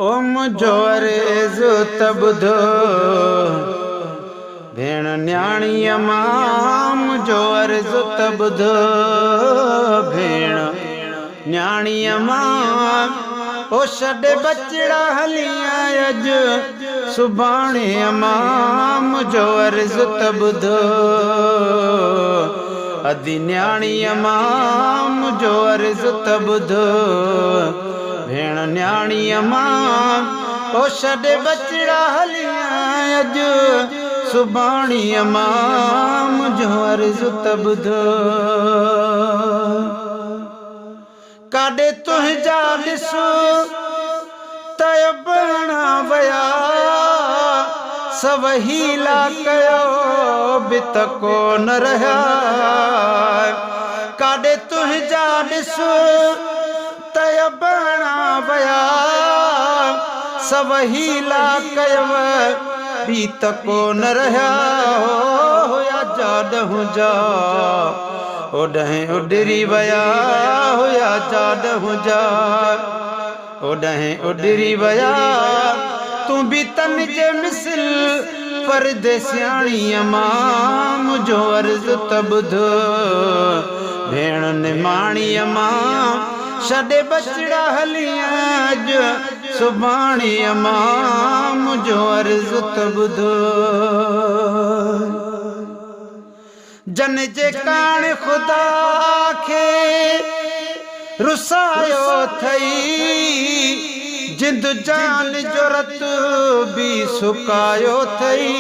ओम जोरेज तबुधो भेण न्याणी अमाम जोरेज तबुधो भेण न्याणी अमाम ओ छॾे बचड़ा हलिया अज सुभाणे अमाम जोरेज तबुधो अदी न्याणी अमाम जोरेज तबुधो भेण न्याणी अमाम ओ छॾे बचड़ा हलिया अज सुभाणी अमाम जो अर्ज़ तबुधो काॾे तुंहिंजा ॾिसो तय बणा वया सवहीला कयो बि त कोन रहिया काॾे तुंहिंजा ॾिसो तय बणा वया सवहीला कयव बि त कोन रहिया होया जाॾहूं जा ओॾहें उॾरी वया होया जाॾहूं जा ओॾहें उॾरी वया तूं बि तन जे मिसल परदेसियाणी अमाम जो अर्ज़ तबुधो भेण निमाणी अमाम छॾे बचड़ा हलिया अज सुभाणे अमाम जो अर्ज़ तबुधो जन जे काण खुदा खे रुसायो थई जिंद जान जो रत भी सुकायो थई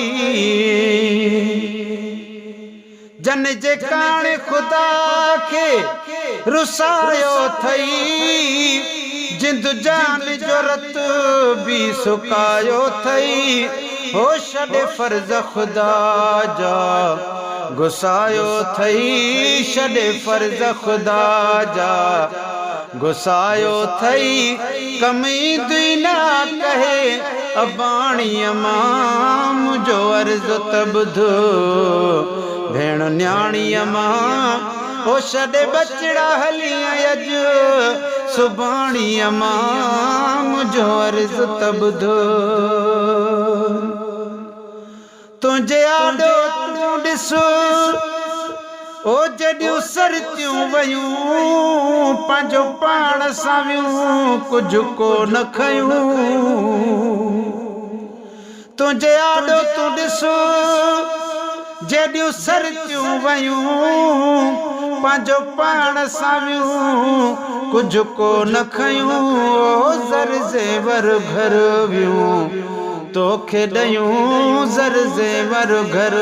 जन जे काण खुदा खे रुसायो थई जिंद जान जो रत भी सुकायो थई हो छॾे फर्ज़ खुदा जा गुसायो थई छॾे फर्ज़ खुदा जा गुसायो थई कमी दुना कहे अबाणी अमाम जो अर्ज़ तबुधो भेण न्याणी अमाम ओ छॾे बचड़ा हलिया अज सुभाणी अमाम जो अर्ज़ तबुधो तुंहिंजे आॾो तूं ॾिसो ओ जॾहिं सरतियूं वयूं पंहिंजो पाण सावियूं कुझु कोन खयूं तुंहिंजे आॾो तूं ॾिसो जॾहिं सरतियूं वयूं पंहिंजो पाण सावियूं कुझु कोन खयूं ज़र ज़ेवर घर वियूं तोखे ॾयूं ज़र ज़ेवर घर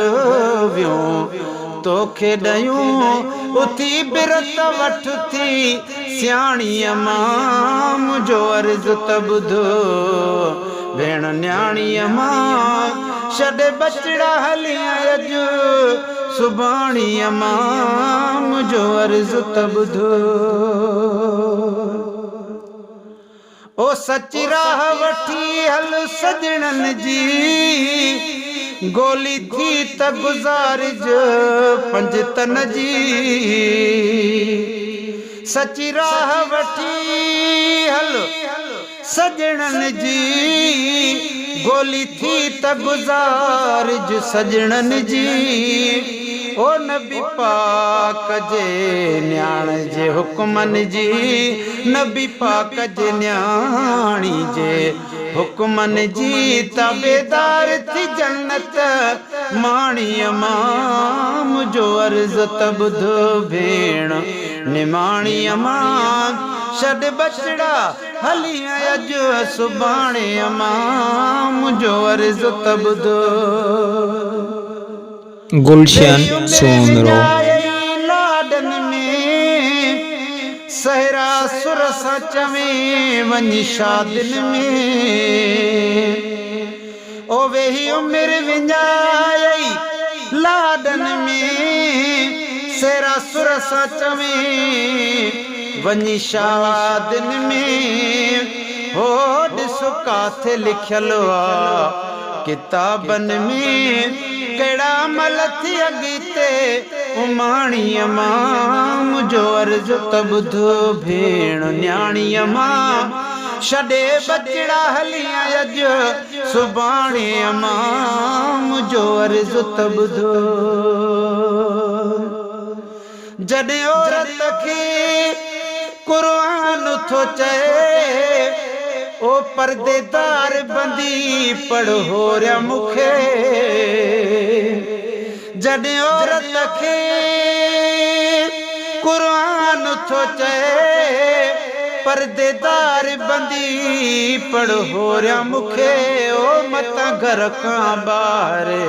वियूं तोखे ॾयूं उथी बिरत वठ थी सियाणी अमाम जो अर्ज़ तबुधो भेण न्याणी अमाम छॾे बचड़ा हलिया अज सुभाणी अमाम जो अर्ज़ तबुधो ओ सची राह वठी हल सजणन जी गोली थी त गुज़ारिज पंज तन जी सची राह वठी हल सजणन जी गोली थी त गुज़ारिज सजणन जी ओ नबी पाक जे न्याण जे हुक्मन जी नबी पाक जे न्याणी जे हुक्मन जी ताबेदार थी जन्नत माणी अमाम जो अर्ज़ तबुधो भेण निमाणी अमाम छॾे बचड़ा हलिया अज सुभाणे अमाम जो अर्ज़ तबुधो गुलशन सोनरो लाडन में सहरा सुर सा चवे वञी शादिन में ओ वेही उमिर विञाई लाडन में सहरा सुर सा चवे वञी शादिन में हो ॾिसो काथे लिखियल आ किताबन में कहिड़ा मल थी अॻिते उमाणी अमाम जो अर्ज़ तबुधो भेण न्याणी अमाम छॾे बचड़ा हलिया अज सुभाणे अमां मुंहिंजो अर्ज़ त ॿुधो जॾहिं औरत खे क़ुरान थो चए ओ पर्देदार बंदी पढ़ो रे मूंखे जॾहिं औरत खे क़ुरान थो चए पर्देदार बंदी पढ़ो रे मूंखे ओ मतां घर खां ॿाहिरि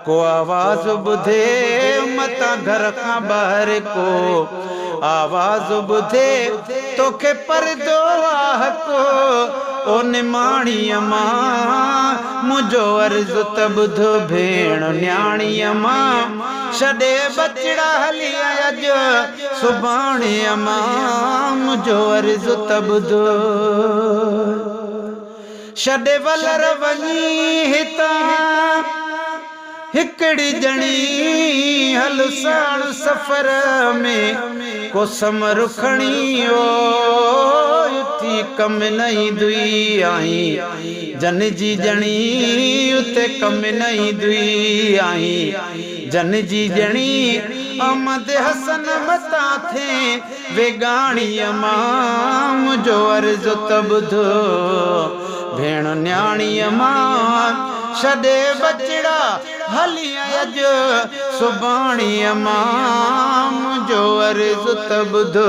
को आवाज़ ॿुधे मतां घर खां ॿाहिरि को आवाज़ ॿुधे तोखे परदो आहे को ओ निमाणीअ मां मुंहिंजो अर्ज़ त ॿुधो भेण न्याणीअ मां छॾे बचड़ा हलिया अज सुभाणे मां मुंहिंजो अर्ज़ त ॿुधो छॾे वलर वञी हितां हिकड़ी जणी हल साण सफ़र में को समर खणी उथी कम न ईंदी आई जन जी जणी उते कम न ईंदी आई जन जी जणी अहमद हसन मता थे वेगाणीअ मां मुंहिंजो अर्ज़ त ॿुधो भेण न्याणीअ मां छॾे बचड़ा हलिया अज सुभाणे मां मुंहिंजो अर्ज़ त ॿुधो